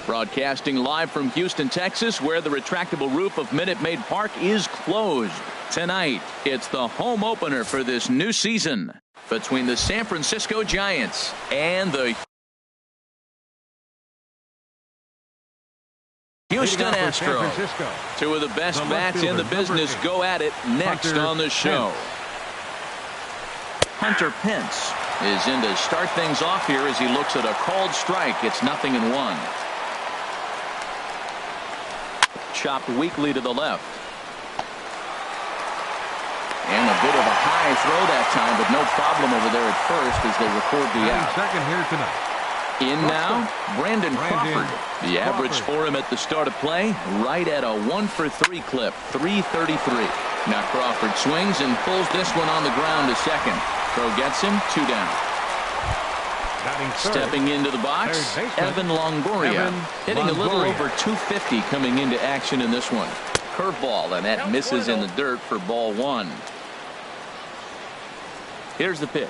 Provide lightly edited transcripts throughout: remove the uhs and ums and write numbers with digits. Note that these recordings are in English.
Broadcasting live from Houston, Texas, where the retractable roof of Minute Maid Park is closed. Tonight, it's the home opener for this new season between the San Francisco Giants and the Houston Astros. Two of the best bats in the business go at it next on the show. Hunter Pence is in to start things off here as he looks at a called strike. It's 0-1. Chopped weakly to the left. And a bit of a high throw that time, but no problem over there at first as they record the out. Second here tonight. In now, Brandon Crawford. The average for him at the start of play, right at a 1-for-3 clip, 333. Now Crawford swings and pulls this one on the ground to second. Throw gets him, 2 down. Stepping into the box, Evan Longoria. Hitting a little over 250 coming into action in this one. Curveball, and that misses in the dirt for ball 1. Here's the pitch.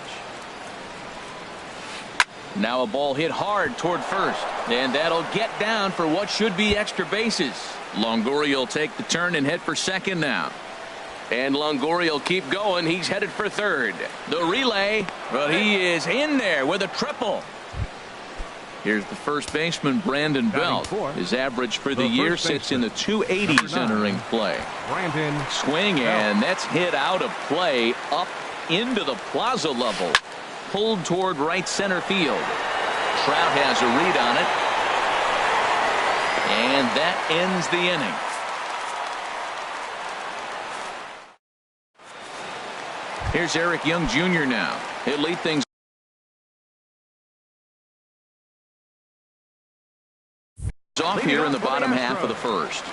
Now a ball hit hard toward first, and that'll get down for what should be extra bases. Longoria will take the turn and head for second now. And Longoria will keep going. He's headed for third. The relay, but he is in there with a triple. Here's the first baseman, Brandon Belt. His average for the year sits in the 280s entering play. Swing, and that's hit out of play up into the plaza level. Pulled toward right center field. Trout has a read on it. And that ends the inning. Here's Eric Young Jr. now. He'll lead things off here in the bottom half of the first.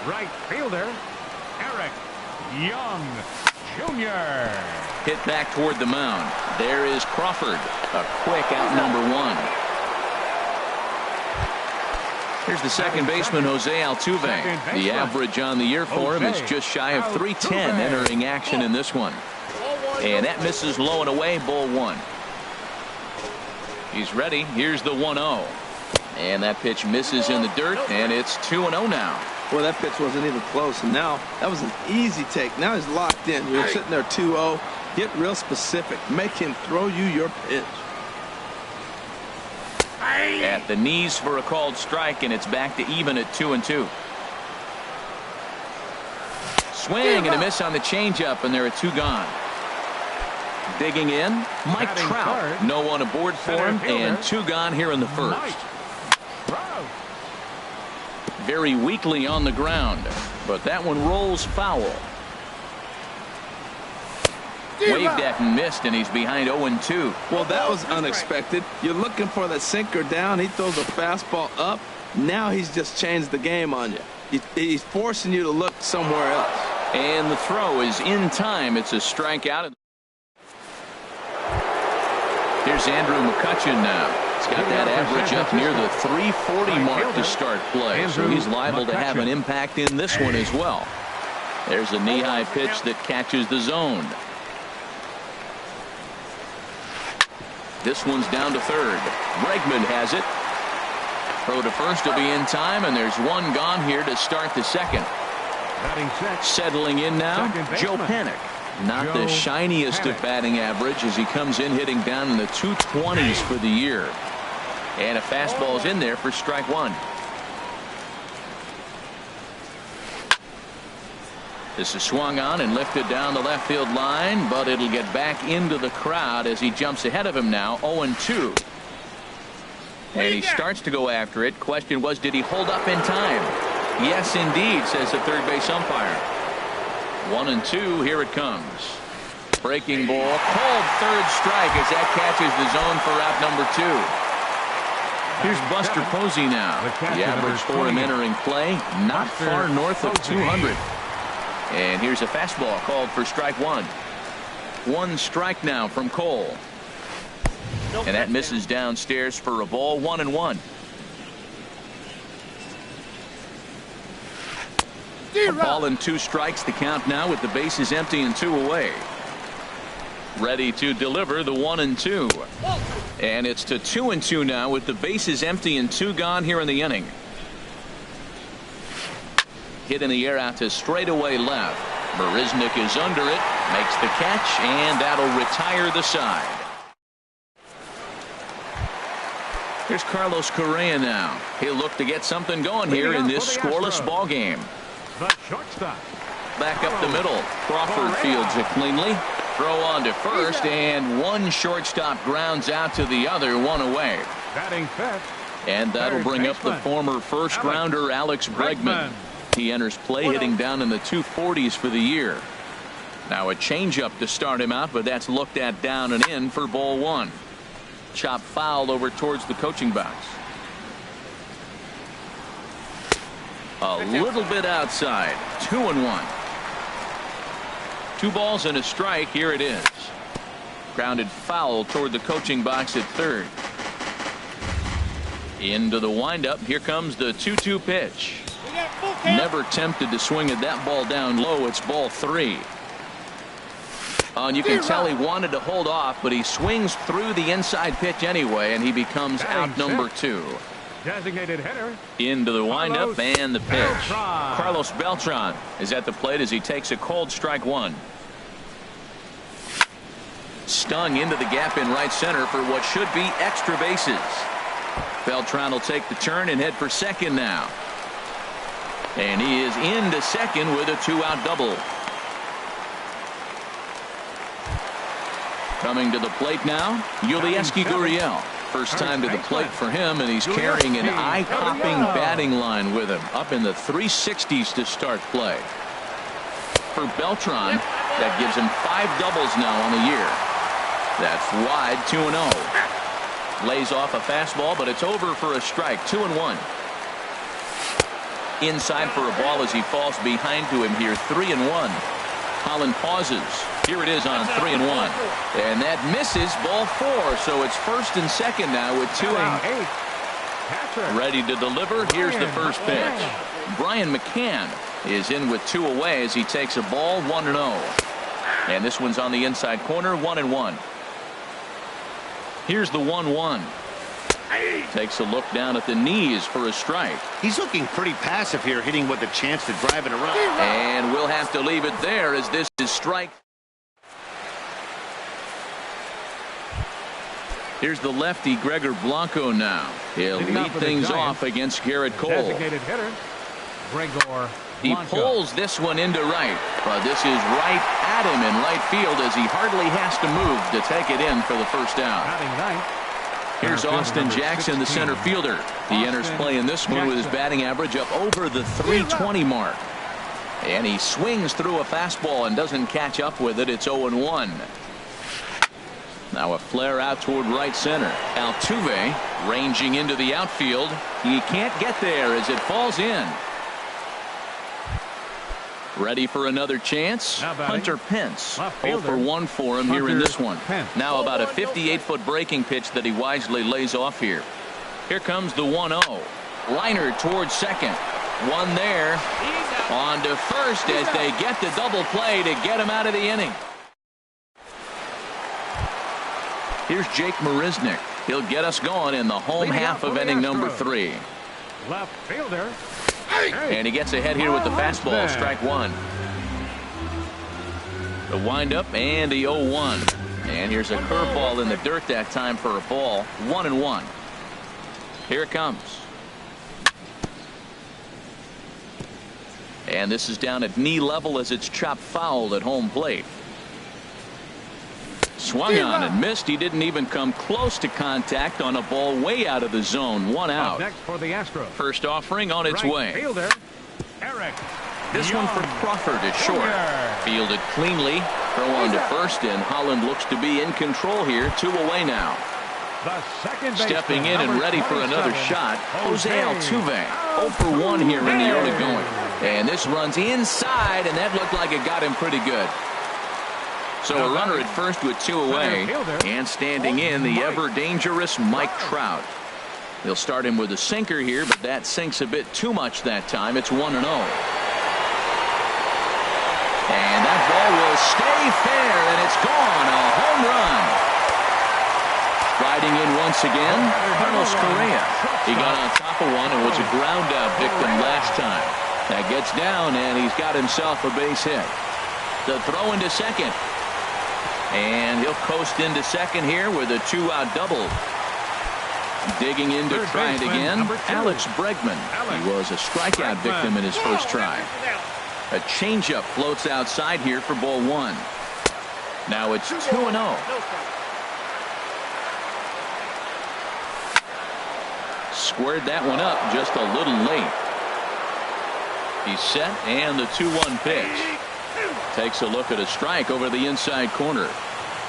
Right fielder, Eric Young Jr. Hit back toward the mound. There is Crawford. A quick out number 1. Here's the second baseman, Jose Altuve. The average on the year for him is just shy of 310 entering action in this one. And that misses low and away, ball 1. He's ready. Here's the 1-0. And that pitch misses in the dirt, and it's 2-0 now. Well, that pitch wasn't even close, and now that was an easy take. Now he's locked in. You're sitting there 2-0. Get real specific. Make him throw you your pitch. At the knees for a called strike, and it's back to even at 2-2. Swing and a miss on the changeup, and there are 2 gone. Digging in, Mike Trout. No one aboard for him, and 2 gone here in the first. Very weakly on the ground, but that one rolls foul. Waved at and missed, and he's behind 0-2. Well, that was unexpected. You're looking for the sinker down. He throws a fastball up. Now he's just changed the game on you. He's forcing you to look somewhere else. And the throw is in time. It's a strikeout. Here's Andrew McCutchen now. He's got that average up near the 340 mark to start play, so he's liable to have an impact in this one as well. There's a knee-high pitch that catches the zone. This one's down to third. Bregman has it. Throw to first will be in time, and there's 1 gone here to start the second. Settling in now, Joe Panik. Not the shiniest of batting average as he comes in hitting down in the 220s for the year. And a fastball's in there for strike 1. This is swung on and lifted down the left field line, but it'll get back into the crowd as he jumps ahead of him now, 0-2. And he starts to go after it. Question was, did he hold up in time? Yes, indeed, says the third base umpire. 1-2, here it comes. Breaking ball, called third strike as that catches the zone for out number 2. Here's Buster Posey now. The average for him entering play, not far north of 200. And here's a fastball called for strike 1. 1 strike now from Cole. And that misses downstairs for a ball, 1-1. A ball and 2 strikes, the count now with the bases empty and 2 away. Ready to deliver the 1-2. And it's to 2-2 now with the bases empty and 2 gone here in the inning. Hit in the air out to straightaway left. Marisnick is under it, makes the catch, and that'll retire the side. Here's Carlos Correa now. He'll look to get something going here in this scoreless ball game. The shortstop. Back up the middle. Crawford fields it cleanly. Throw on to first, and one shortstop grounds out to the other, one away. Batting fifth. And that'll bring up the former first-rounder Alex Bregman. He enters play hitting down in the 240s for the year. Now a changeup to start him out, but that's looked at down and in for ball 1. Chop foul over towards the coaching box. A little bit outside. 2-1. 2 balls and a strike. Here it is. Grounded foul toward the coaching box at third. Into the windup. Here comes the 2-2 pitch. Never tempted to swing at that ball down low. It's ball 3. And you can tell he wanted to hold off, but he swings through the inside pitch anyway, and he becomes out number 2. Designated hitter. Into the windup and the pitch. Carlos Beltran is at the plate as he takes a cold strike 1. Stung into the gap in right center for what should be extra bases. Beltran will take the turn and head for second now. And he is into second with a 2-out double. Coming to the plate now, Yulieski Gurriel. First time to the plate for him, and he's carrying an eye-popping batting line with him. Up in the 360s to start play. For Beltran, that gives him 5 doubles now on the year. That's wide, 2-0. Lays off a fastball, but it's over for a strike, 2-1. Inside for a ball as he falls behind to him here, 3-1. Holland pauses. Here it is on 3-1. And that misses, ball 4. So it's first and second now with 2 out. Ready to deliver. Here's the first pitch. Brian McCann is in with 2 away as he takes a ball, 1-0. And this one's on the inside corner, 1-1. Here's the 1-1. Takes a look down at the knees for a strike. He's looking pretty passive here, hitting with a chance to drive it around. And we'll have to leave it there as this is strike. Here's the lefty Gregor Blanco now. He'll lead things off against Garrett Cole. Designated hitter. Gregor He pulls this one into right, but this is right at him in right field as he hardly has to move to take it in for the first down. Here's Austin Jackson, the center fielder. He enters play in this one with his batting average up over the 320 mark. And he swings through a fastball and doesn't catch up with it. It's 0-1. Now a flare out toward right center. Altuve ranging into the outfield. He can't get there as it falls in. Ready for another chance. Hunter Pence. 0-for-1 for him here in this one. Now about a 58-foot breaking pitch that he wisely lays off here. Here comes the 1-0. Liner towards second. One there. On to first as they get the double play to get him out of the inning. Here's Jake Marisnick. He'll get us going in the home half of inning number 3. Left fielder. And he gets ahead here with the fastball, strike 1. The windup and the 0-1. And here's a curveball in the dirt that time for a ball, 1-1. Here it comes. And this is down at knee level as it's chopped foul at home plate. Swung on and missed. He didn't even come close to contact on a ball way out of the zone. 1 out. Next for the Astros. First offering on its way. Fielder, Eric. This one for Crawford is short. Fielded cleanly. Throw on to first, and Holland looks to be in control here. 2 away now. Stepping in and ready for another shot, Jose Altuve. 0-for-1 here in the early going. And this runs inside, and that looked like it got him pretty good. So a runner at first with 2 away, and standing in the ever-dangerous Mike Trout. They'll start him with a sinker here, but that sinks a bit too much that time. It's 1-0. And that ball will stay fair, and it's gone. A home run. Riding in once again, Carlos Correa. He got on top of one and was a ground out victim last time. That gets down, and he's got himself a base hit. The throw into second. And he'll coast into second here with a 2-out double. Digging in to try it again, Alex Bregman. He was a strikeout victim in his first try. A changeup floats outside here for ball one. Now it's 2-0. Squared that one up just a little late. He's set, and the 2-1 pitch. Takes a look at a strike over the inside corner.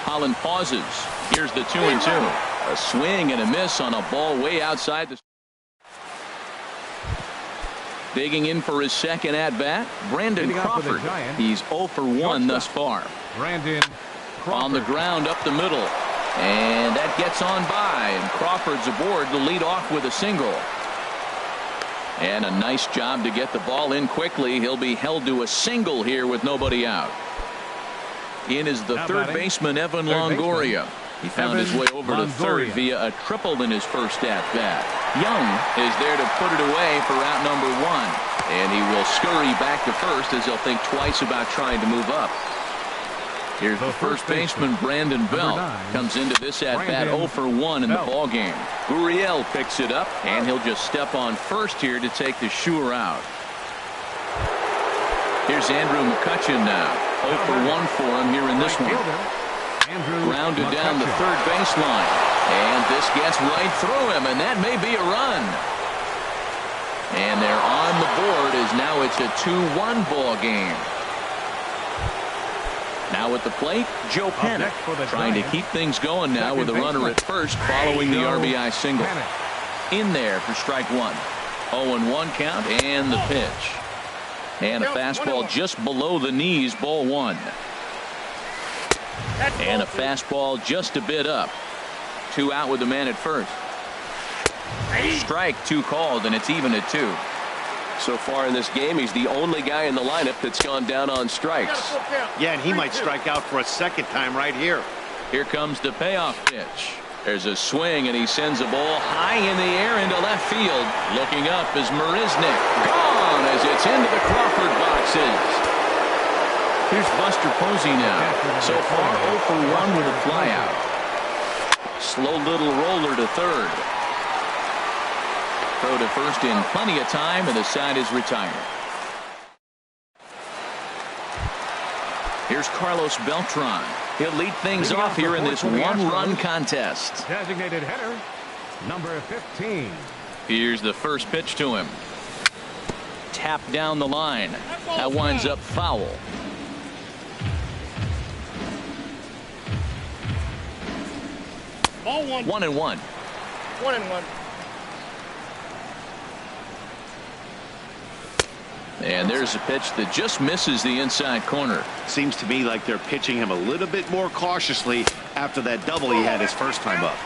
Holland pauses. Here's the 2-2. A swing and a miss on a ball way outside the. Digging in for his second at bat, Brandon Crawford. He's 0 for 1 thus far. Brandon Crawford. On the ground up the middle. And that gets on by, and Crawford's aboard to lead off with a single. And a nice job to get the ball in quickly. He'll be held to a single here with nobody out. In is the third baseman, Evan Longoria. He found his way over to third via a triple in his first at-bat. Young is there to put it away for out number one. And he will scurry back to first as he'll think twice about trying to move up. Here's the first baseman, Brandon Belt. Comes into this at-bat 0 for 1 in the ballgame. Gurriel picks it up, and he'll just step on first here to take the sure out. Here's Andrew McCutchen now. 0 for 1 for him here in this one. Grounded down the third baseline. And this gets right through him, and that may be a run. And they're on the board as now it's a 2-1 ball game. Now at the plate, Joe Panik trying to keep things going now with a runner at first following the RBI single. In there for strike one. 0-1 count and the pitch. And a fastball just below the knees, ball one. And a fastball just a bit up. 2 out with the man at first. Strike 2 called, and it's even at 2. So far in this game, he's the only guy in the lineup that's gone down on strikes. Yeah, and he might strike out for a second time right here. Here comes the payoff pitch. There's a swing, and he sends a ball high in the air into left field. Looking up is Marisnick. Gone as it's into the Crawford boxes. Here's Buster Posey now. So far 0 for 1 with a flyout. Slow little roller to third. Throw to first in plenty of time, and the side is retired. Here's Carlos Beltran. He'll lead things off here in this one-run contest. Designated hitter, number 15. Here's the first pitch to him. Tap down the line. That winds up foul. Ball 1. 1-1. 1-1. And there's a pitch that just misses the inside corner. Seems to me like they're pitching him a little bit more cautiously after that double he had his first time up.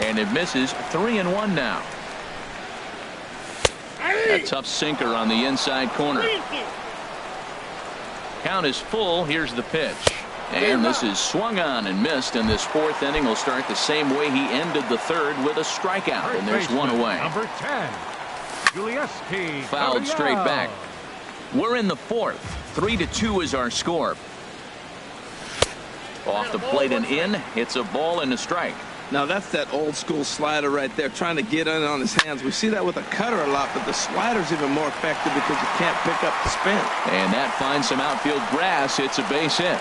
And it misses. 3-1 now. A tough sinker on the inside corner. Count is full. Here's the pitch. And this is swung on and missed, and this fourth inning will start the same way he ended the third with a strikeout, and there's one away. Number 10. Fouled straight back. We're in the fourth. 3-2 is our score. Off the plate and in. It's a ball and a strike. Now that's that old school slider right there, trying to get in on his hands. We see that with a cutter a lot, but the slider's even more effective because you can't pick up the spin. And that finds some outfield grass. It's a base hit.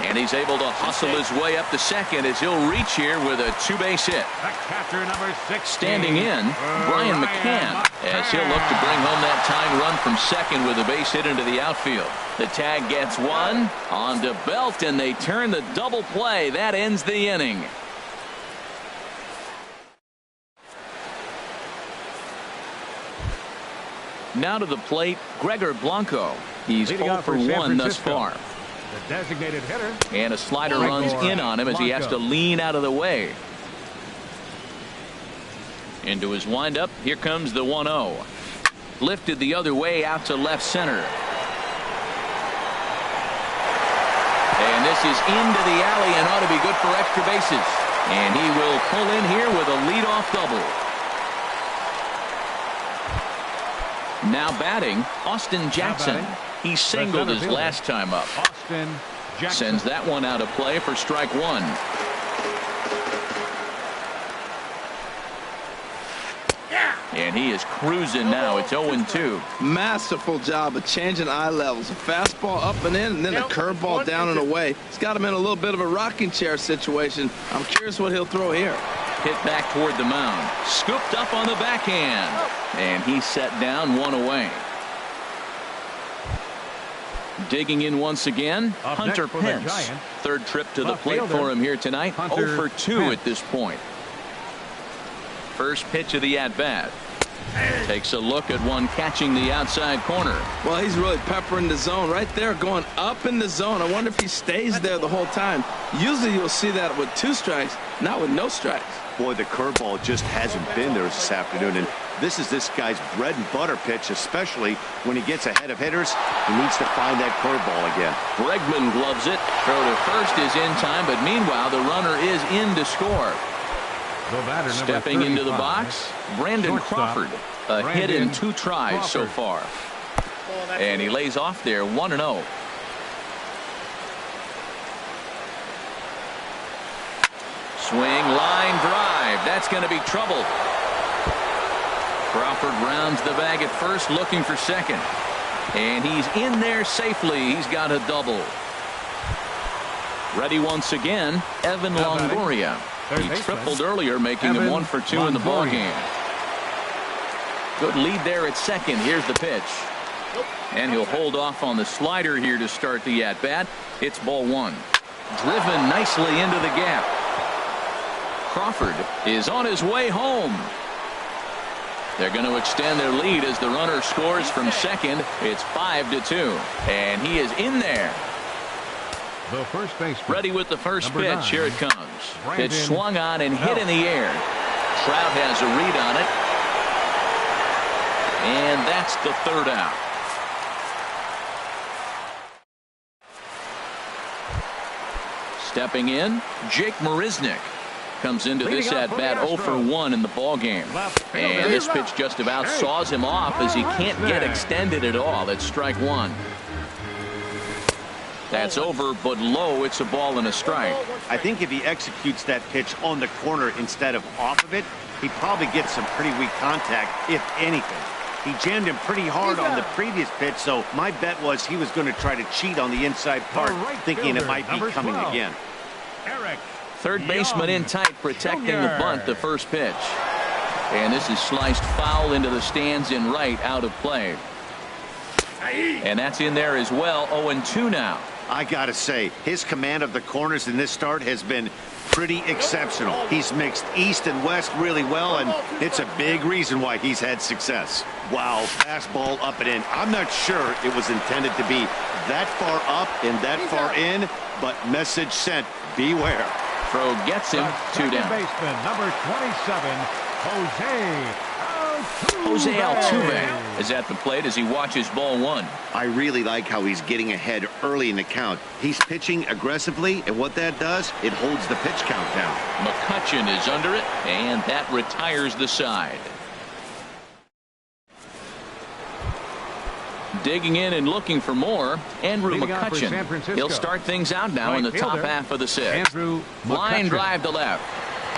And he's able to hustle his way up to second as he'll reach here with a 2-base hit. Standing in, Brian McCann, as he'll look to bring home that tying run from second with a base hit into the outfield. The tag gets one on to Belt, and they turn the double play. That ends the inning. Now to the plate, Gregor Blanco. He's 0 for 1 thus far. The designated hitter. And a slider runs in on him as he has to lean out of the way. Into his windup. Here comes the 1-0. Lifted the other way out to left center. is into the alley and ought to be good for extra bases. And he will pull in here with a leadoff double. Now batting, Austin Jackson. He singled his last time up. Austin Jackson sends that one out of play for strike one. And he is cruising now. It's 0-2. Masterful job of changing eye levels. A fastball up and in, and then a curveball down and away. He's got him in a little bit of a rocking chair situation. I'm curious what he'll throw here. Hit back toward the mound. Scooped up on the backhand. And he's set down, one away. Digging in once again, Hunter Pence. Third trip to the plate for him here tonight. 0 for 2 at this point. First pitch of the at-bat. Takes a look at one catching the outside corner. Well, he's really peppering the zone right there, going up in the zone. I wonder if he stays there the whole time. Usually you'll see that with 2 strikes, not with no strikes. Boy, the curveball just hasn't been there this afternoon, and this is this guy's bread and butter pitch, especially when he gets ahead of hitters. He needs to find that curveball again. Bregman gloves it. Throw to first is in time, but meanwhile the runner is in to score. Stepping into the box, Brandon Crawford. A hit in 2 tries so far. And he lays off there 1-0. Swing, line drive. That's going to be trouble. Crawford rounds the bag at first, looking for second. And he's in there safely. He's got a double. Ready once again, Evan Longoria. He tripled earlier, making him 1 for 2 in the ballgame. Good lead there at second. Here's the pitch. And he'll hold off on the slider here to start the at-bat. It's ball 1. Driven nicely into the gap. Crawford is on his way home. They're going to extend their lead as the runner scores from second. It's 5-2. And he is in there. The first base ready with the first pitch. Here it comes. It's swung on and hit in the air. Trout has a read on it. And that's the third out. Stepping in, Jake Marisnick comes into this at-bat 0 for 1 in the ballgame. And this pitch just about saws him off as he can't get extended at all. It's strike 1. That's over, but low. It's a ball and a strike. I think if he executes that pitch on the corner instead of off of it, he probably gets some pretty weak contact, if anything. He jammed him pretty hard on the previous pitch, so my bet was he was going to try to cheat on the inside part, thinking it might be coming again. Third baseman in tight, protecting the bunt, the first pitch. And this is sliced foul into the stands in right, out of play. And that's in there as well. 0-2 now. I gotta say, his command of the corners in this start has been pretty exceptional. He's mixed east and west really well, and it's a big reason why he's had success. Wow, fastball up and in. I'm not sure it was intended to be that far up and that far in, but message sent, beware. Throw gets him, 2 down. Baseman, number 27, Jose Altuve is at the plate as he watches ball 1. I really like how he's getting ahead early in the count. He's pitching aggressively, and what that does, it holds the pitch count down. McCutchen is under it, and that retires the side. Digging in and looking for more, Andrew McCutchen. He'll start things out now in the top half of the 6th. Line drive to left.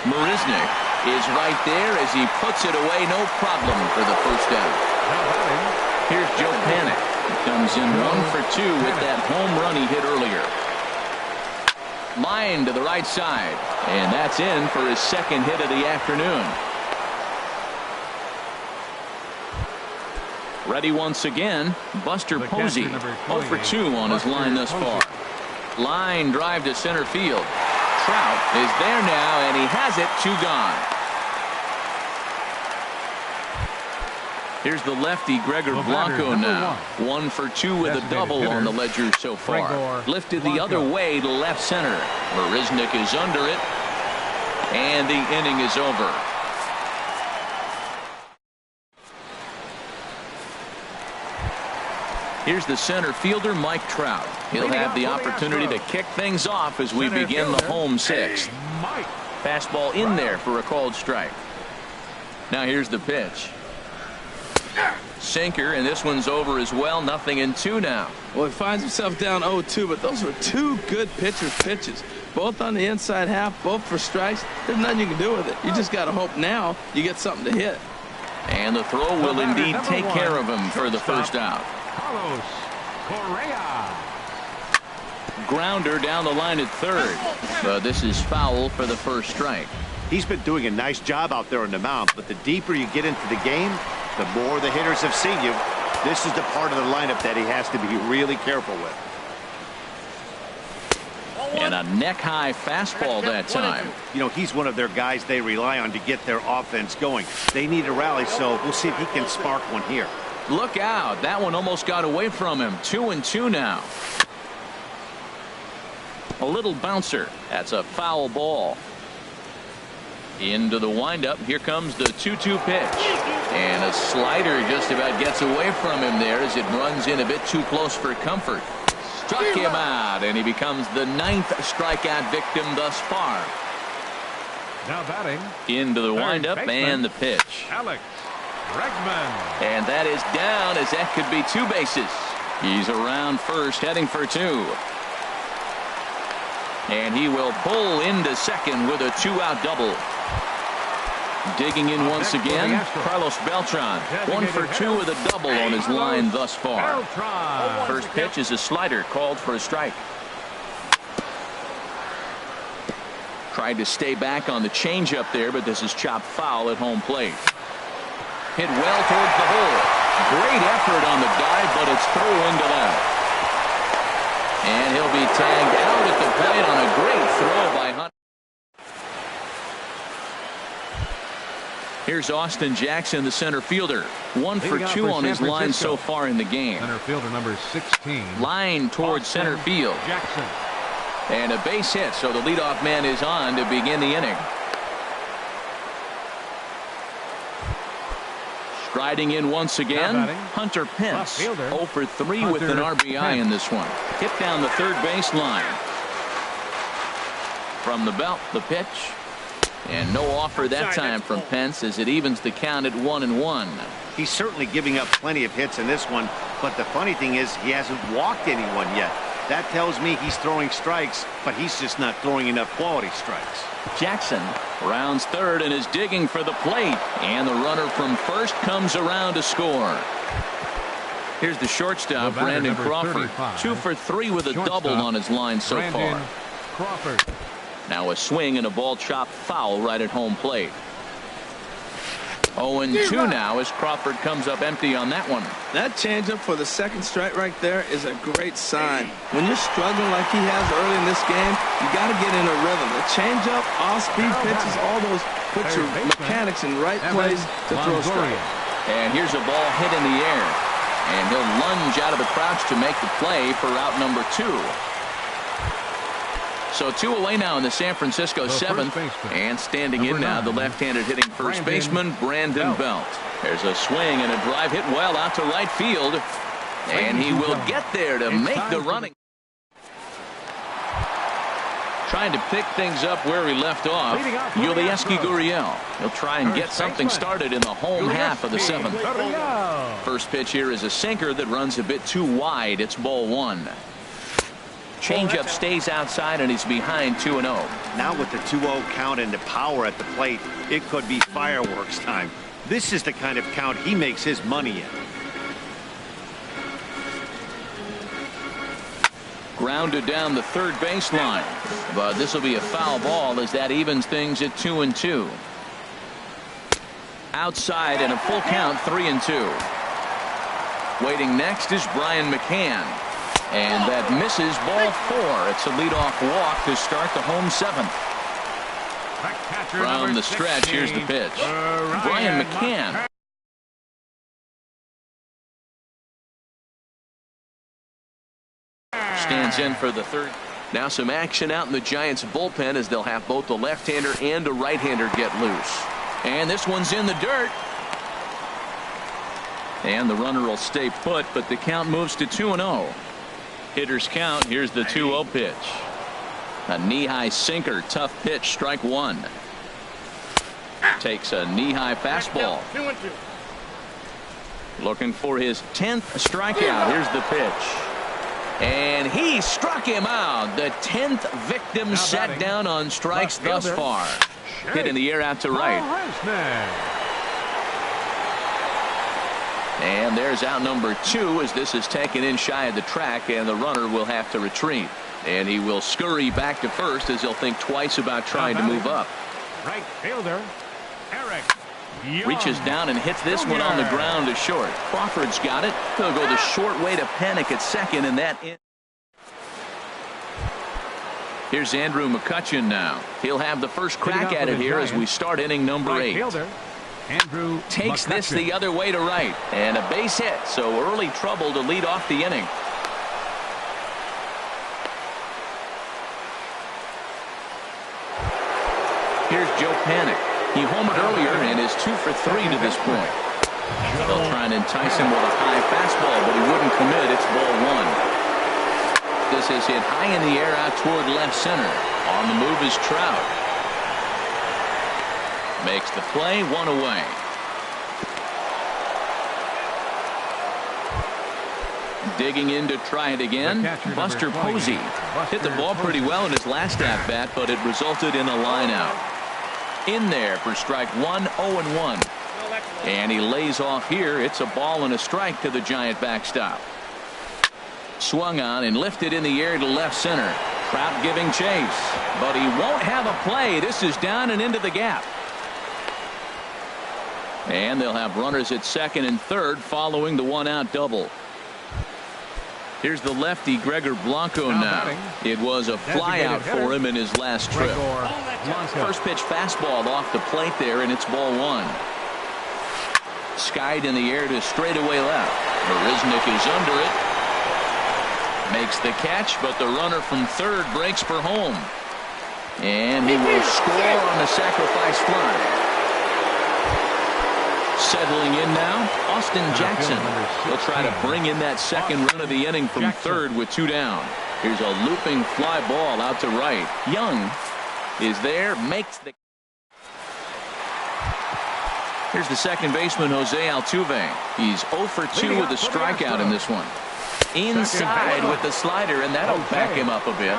Marisnick is right there as he puts it away, no problem for the first out. Here's Joe Panik. He comes in 1 for 2 with that home run he hit earlier. Line to the right side, and that's in for his second hit of the afternoon. Ready once again, Buster Posey. 0 for 2 on his line thus far. Line drive to center field. Trout is there now, and he has it. 2 gone. Here's the lefty, Gregor Blanco now. 1 for 2 with a double on the ledger so far. Lifted the other way to left center. Marisnick is under it, and the inning is over. Here's the center fielder, Mike Trout. He'll have the opportunity to kick things off as we begin the home sixth. Fastball in there for a called strike. Now here's the pitch. Sinker, and this one's over as well. 0-2 now. Well, he finds himself down 0-2, but those were two good pitcher's pitches. Both on the inside half, both for strikes. There's nothing you can do with it. You just got to hope now you get something to hit. And the throw will indeed take care of him for the first out. Carlos Correa. Grounder down the line at third. But this is foul for the first strike. He's been doing a nice job out there on the mound, but the deeper you get into the game, the more the hitters have seen you. This is the part of the lineup that he has to be really careful with. And a neck-high fastball that time. You know, he's one of their guys they rely on to get their offense going. They need a rally, so we'll see if he can spark one here. Look out. That one almost got away from him. 2-2 now. A little bouncer. That's a foul ball. Into the windup. Here comes the 2-2 pitch. And a slider just about gets away from him there as it runs in a bit too close for comfort. Struck him out, and he becomes the 9th strikeout victim thus far. Now batting. Into the windup and the pitch. Alex Bregman. And that is down as that could be 2 bases. He's around first, heading for 2. And he will pull into second with a 2-out double. Digging in once again, Carlos Beltran. 1 for 2 with a double on his line thus far. First pitch is a slider called for a strike. Tried to stay back on the changeup there, but this is chopped foul at home plate. Hit well towards the hole. Great effort on the dive, but it's through into that. And he'll be tagged out at the plate on a great throw by Hunt. Here's Austin Jackson, the center fielder. 1 for 2 on his line so far in the game. Center fielder number 16. Line towards center field. Jackson. And a base hit, so the leadoff man is on to begin the inning. Striding in once again, Hunter Pence. 0 for 3 with an RBI in this one. Hit down the third base line. From the belt, the pitch. And no offer that time from Pence as it evens the count at 1-1. He's certainly giving up plenty of hits in this one, but the funny thing is he hasn't walked anyone yet. That tells me he's throwing strikes, but he's just not throwing enough quality strikes. Jackson rounds third and is digging for the plate. And the runner from first comes around to score. Here's the shortstop, Brandon Crawford. 2 for 3 with a double on his line so far. Crawford. Now a swing and a ball chopped foul right at home plate. 0-2 now as Crawford comes up empty on that one. That changeup for the second strike right there is a great sign. When you're struggling like he has early in this game, you got to get in a rhythm. The changeup, off-speed pitches, all those put your mechanics in right place to throw strikes. And here's a ball hit in the air. And he'll lunge out of the crouch to make the play for out number 2. So 2 away now in the San Francisco 7th. And standing in now, the left-handed hitting first baseman, Brandon Belt. There's a swing and a drive hit well out to right field. And he will get there to make the running. Trying to pick things up where he left off, Yulieski Gurriel. He'll try and get something started in the home half of the 7th. First pitch here is a sinker that runs a bit too wide. It's ball 1. Changeup stays outside and he's behind 2-0. Now with the 2-0 count and the power at the plate, it could be fireworks time. This is the kind of count he makes his money in. Grounded down the third baseline, but this will be a foul ball as that evens things at 2-2. Outside and a full count, 3-2. Waiting next is Brian McCann. And that misses ball 4. It's a leadoff walk to start the home 7th. From the stretch, here's the pitch. Brian McCann. Stands in for the third. Now some action out in the Giants bullpen as they'll have both the left-hander and a right-hander get loose. And this one's in the dirt. And the runner will stay put, but the count moves to 2-0. Hitters count. Here's the 2-0 pitch. A knee-high sinker, tough pitch, strike one. Takes a knee-high fastball. 2-2. Looking for his 10th strikeout. Here's the pitch. And he struck him out. The 10th victim set down on strikes thus far. Hit in the air out to right. And there's out number 2 as this is taken in shy of the track, and the runner will have to retreat. And he will scurry back to first as he'll think twice about trying to move up. Right fielder, Eric. Reaches down and hits this one on the ground to short. Crawford's got it. He'll go the short way to panic at second, and that in. Here's Andrew McCutchen now. He'll have the first crack at it here as we start inning number 8. Andrew takes McCutchen. This the other way to right, and a base hit, so early trouble to lead off the inning. Here's Joe Panik. He homered earlier and is 2 for 3 to this point. They'll try and entice him with a high fastball, but he wouldn't commit. It's ball 1. This is hit high in the air out toward left center. On the move is Trout. Makes the play, 1 away. Digging in to try it again. Buster Posey hit the ball pretty well in his last at-bat, but it resulted in a line out. In there for strike 1, 0-1. And he lays off here. It's a ball and a strike to the Giant backstop. Swung on and lifted in the air to left center. Trout giving chase, but he won't have a play. This is down and into the gap. And they'll have runners at second and third following the one-out double. Here's the lefty Gregor Blanco now. It was a flyout for him in his last trip. First pitch fastball off the plate there, and it's ball 1. Skied in the air to straightaway left. Marisnik is under it. Makes the catch, but the runner from third breaks for home. And he will score on the sacrifice fly. Settling in now, Austin Jackson. He'll try to bring in that second run of the inning from third with 2 down. Here's a looping fly ball out to right. Young is there, makes the. Here's the second baseman, Jose Altuve. He's 0 for 2 with a strikeout in this one. Inside with the slider, and that'll back him up a bit.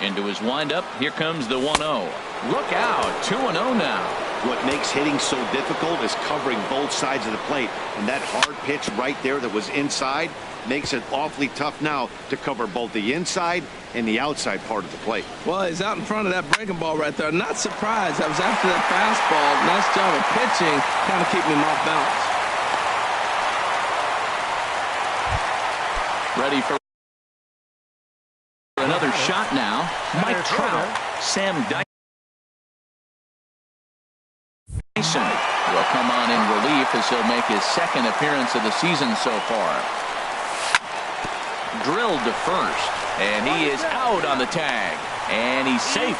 Into his windup, here comes the 1-0. Look out, 2-0 now. What makes hitting so difficult is covering both sides of the plate, and that hard pitch right there that was inside makes it awfully tough now to cover both the inside and the outside part of the plate. Well, he's out in front of that breaking ball right there. Not surprised. I was after that fastball. Nice job of pitching, kind of keeping him off balance. Ready for another shot now. Mike Trout. Sam Dyson will come on in relief as he'll make his second appearance of the season so far. Drilled to first, and he is out on the tag, and he's safe.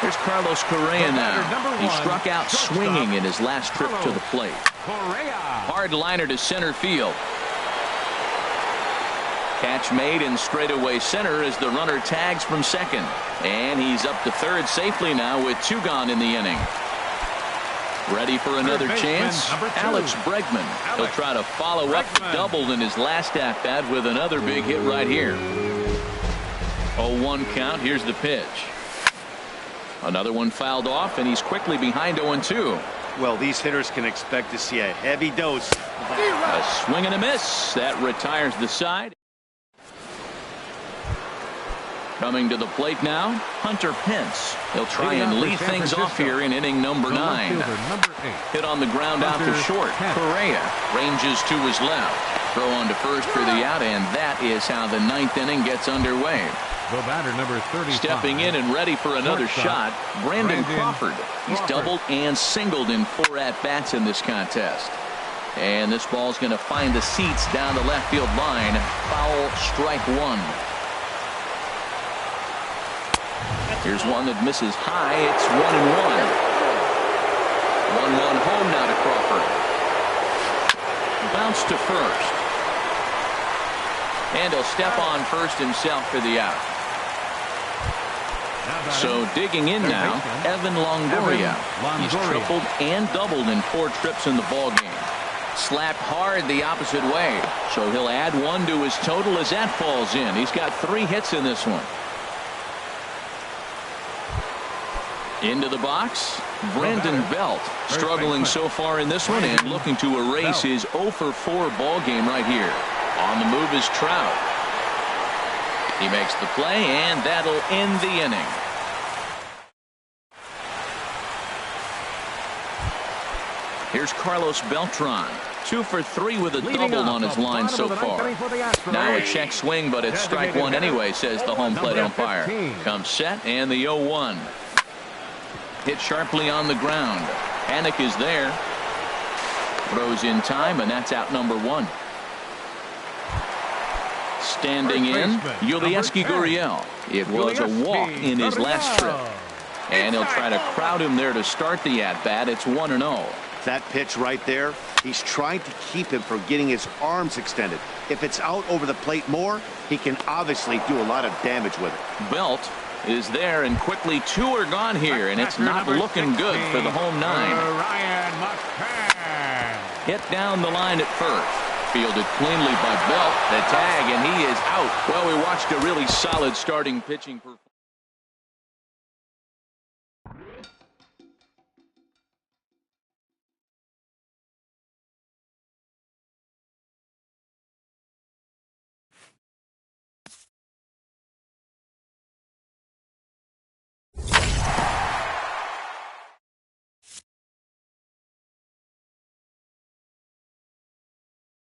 Here's Carlos Correa now. He struck out swinging in his last trip to the plate. Hard liner to center field. Catch made in straightaway center as the runner tags from second. And he's up to third safely now with 2 gone in the inning. Ready for another chance? Alex Bregman. He'll try to follow up the double in his last at-bat with another big hit right here. 0-1 count. Here's the pitch. Another one fouled off, and he's quickly behind 0-2. Well, these hitters can expect to see a heavy dose. A swing and a miss. That retires the side. Coming to the plate now, Hunter Pence. He'll try and lead things off here in inning number 9. Hit on the ground out to short. Correa ranges to his left. Throw on to first for the out, and that is how the 9th inning gets underway. The batter, number 35. Stepping in and ready for another shot, Brandon Crawford. He's doubled and singled in 4 at-bats in this contest. And this ball's going to find the seats down the left field line. Foul, strike 1. Here's one that misses high. It's 1-1. 1-1 home now to Crawford. Bounce to first. And he'll step on first himself for the out. So digging in now, Evan Longoria. He's tripled and doubled in 4 trips in the ball game. Slapped hard the opposite way. So he'll add 1 to his total as that falls in. He's got 3 hits in this one. Into the box, Brandon Belt struggling so far in this one and looking to erase his 0 for 4 ball game right here. On the move is Trout. He makes the play, and that'll end the inning. Here's Carlos Beltran. 2 for 3 with a double on his line so far. Now a check swing, but it's strike 1 anyway, says the home plate umpire. Comes set, and the 0-1. Hit sharply on the ground. Panic is there. Throws in time, and that's out number 1. Standing in, Yulieski Gurriel. It was a walk in his last trip. And he'll try to crowd him there to start the at-bat. It's 1-0. That pitch right there, he's trying to keep him from getting his arms extended. If it's out over the plate more, he can obviously do a lot of damage with it. Belt is there, and quickly 2 are gone here, and it's not looking good for the home 9. Hit down the line at first. Fielded cleanly by Belt. The tag, and he is out. Well, we watched a really solid starting pitching performance.